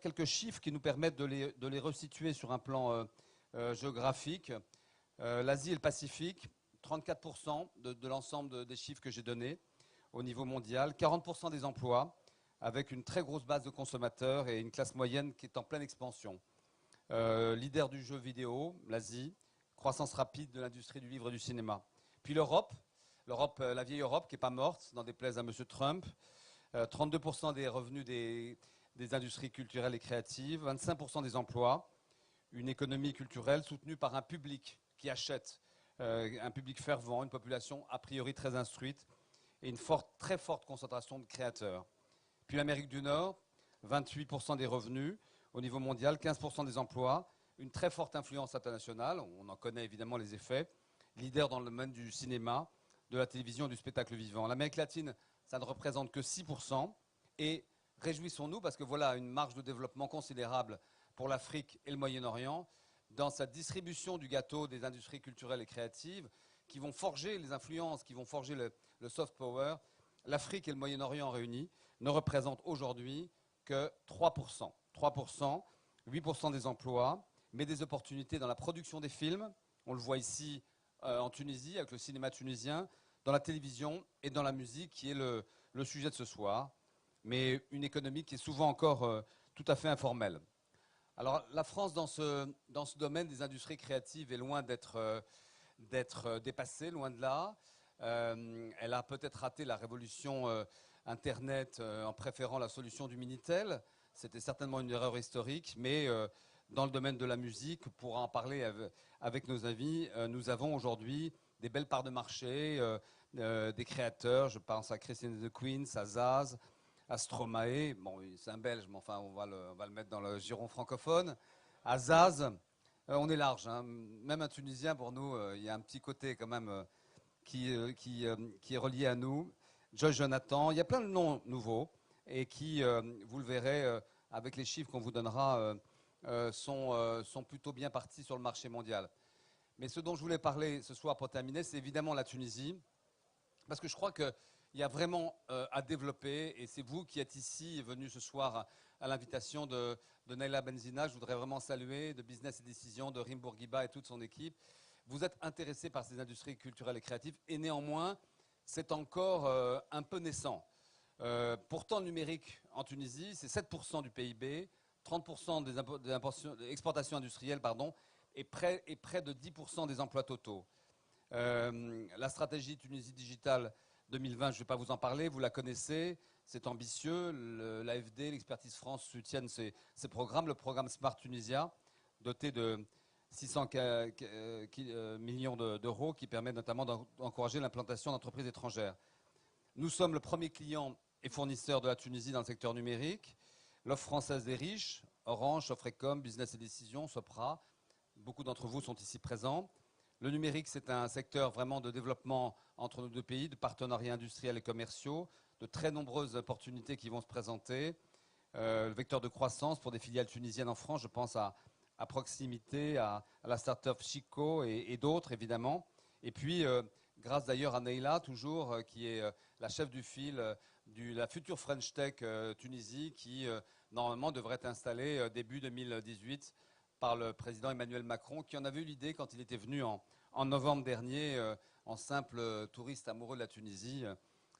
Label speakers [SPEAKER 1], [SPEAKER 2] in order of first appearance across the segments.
[SPEAKER 1] quelques chiffres qui nous permettent de les resituer sur un plan géographique. L'Asie et le Pacifique, 34% de l'ensemble des chiffres que j'ai donnés au niveau mondial, 40% des emplois, avec une très grosse base de consommateurs et une classe moyenne qui est en pleine expansion. Leader du jeu vidéo, l'Asie, croissance rapide de l'industrie du livre et du cinéma. Puis l'Europe, la vieille Europe qui n'est pas morte, n'en déplaise à M. Trump, 32% des revenus des industries culturelles et créatives, 25% des emplois, une économie culturelle soutenue par un public qui achète, un public fervent, une population a priori très instruite et une très forte concentration de créateurs. Puis l'Amérique du Nord, 28% des revenus au niveau mondial, 15% des emplois, une très forte influence internationale, on en connaît évidemment les effets, leader dans le domaine du cinéma, de la télévision et du spectacle vivant. L'Amérique latine, ça ne représente que 6%, et réjouissons-nous parce que voilà une marge de développement considérable pour l'Afrique et le Moyen-Orient dans sa distribution du gâteau des industries culturelles et créatives qui vont forger les influences, qui vont forger le soft power. L'Afrique et le Moyen-Orient réunis ne représentent aujourd'hui que 3%. 3%, 8% des emplois, mais des opportunités dans la production des films. On le voit ici en Tunisie, avec le cinéma tunisien, dans la télévision et dans la musique, qui est le sujet de ce soir. Mais une économie qui est souvent encore tout à fait informelle. Alors la France, dans ce domaine des industries créatives, est loin d'être dépassée, loin de là. Elle a peut-être raté la révolution Internet en préférant la solution du Minitel. C'était certainement une erreur historique, mais dans le domaine de la musique, pour en parler avec nos amis, nous avons aujourd'hui des belles parts de marché, des créateurs, je pense à Christine the Queens, à Zaz, à Stromae, bon c'est un Belge, mais enfin on va le mettre dans le giron francophone, à Zaz, on est large, hein. Même un Tunisien pour nous, il y a un petit côté quand même qui est relié à nous. Joyce Jonathan, il y a plein de noms nouveaux et qui, vous le verrez avec les chiffres qu'on vous donnera, sont plutôt bien partis sur le marché mondial. Mais ce dont je voulais parler ce soir pour terminer, c'est évidemment la Tunisie, parce que je crois qu'il y a vraiment à développer, et c'est vous qui êtes ici, venus ce soir à l'invitation de Naila Benzina. Je voudrais vraiment saluer de Business et Décision, de Rim Bourguiba et toute son équipe. Vous êtes intéressés par ces industries culturelles et créatives, et néanmoins, c'est encore un peu naissant. Pourtant, le numérique en Tunisie, c'est 7% du PIB, 30% des exportations industrielles, et près de 10% des emplois totaux. La stratégie Tunisie Digitale 2020, je ne vais pas vous en parler, vous la connaissez, c'est ambitieux. L'AFD, l'Expertise France soutiennent ces programmes. Le programme Smart Tunisia, doté de 600 millions d'euros, qui permet notamment d'encourager l'implantation d'entreprises étrangères. Nous sommes le premier client et fournisseur de la Tunisie dans le secteur numérique. L'offre française est riche, Orange, Sofrecom, Business et Décision, Sopra. Beaucoup d'entre vous sont ici présents. Le numérique, c'est un secteur vraiment de développement entre nos deux pays, de partenariats industriels et commerciaux, de très nombreuses opportunités qui vont se présenter. Le vecteur de croissance pour des filiales tunisiennes en France, je pense à Proximité, à la start-up Chico et d'autres, évidemment. Et puis, grâce d'ailleurs à Neila, toujours, qui est la chef du fil de la future French Tech Tunisie, qui, normalement, devrait être installée début 2018 par le président Emmanuel Macron, qui en avait eu l'idée quand il était venu en novembre dernier, en simple touriste amoureux de la Tunisie,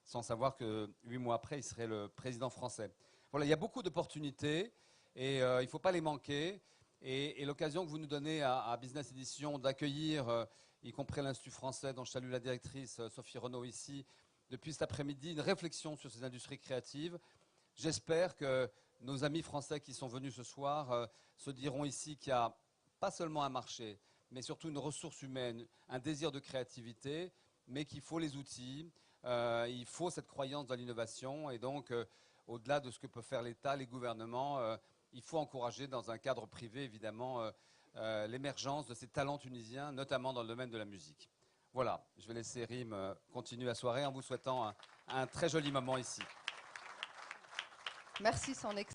[SPEAKER 1] sans savoir que 8 mois après, il serait le président français. Voilà, il y a beaucoup d'opportunités et il ne faut pas les manquer. Et l'occasion que vous nous donnez à Business Edition d'accueillir, y compris l'Institut français, dont je salue la directrice Sophie Renaud ici, depuis cet après-midi, une réflexion sur ces industries créatives. J'espère que nos amis français qui sont venus ce soir se diront ici qu'il n'y a pas seulement un marché, mais surtout une ressource humaine, un désir de créativité, mais qu'il faut les outils, il faut cette croyance dans l'innovation. Et donc, au-delà de ce que peut faire l'État, les gouvernements, il faut encourager dans un cadre privé, évidemment, l'émergence de ces talents tunisiens, notamment dans le domaine de la musique. Voilà, je vais laisser Rim continuer la soirée en vous souhaitant un très joli moment ici.
[SPEAKER 2] Merci, son excellence.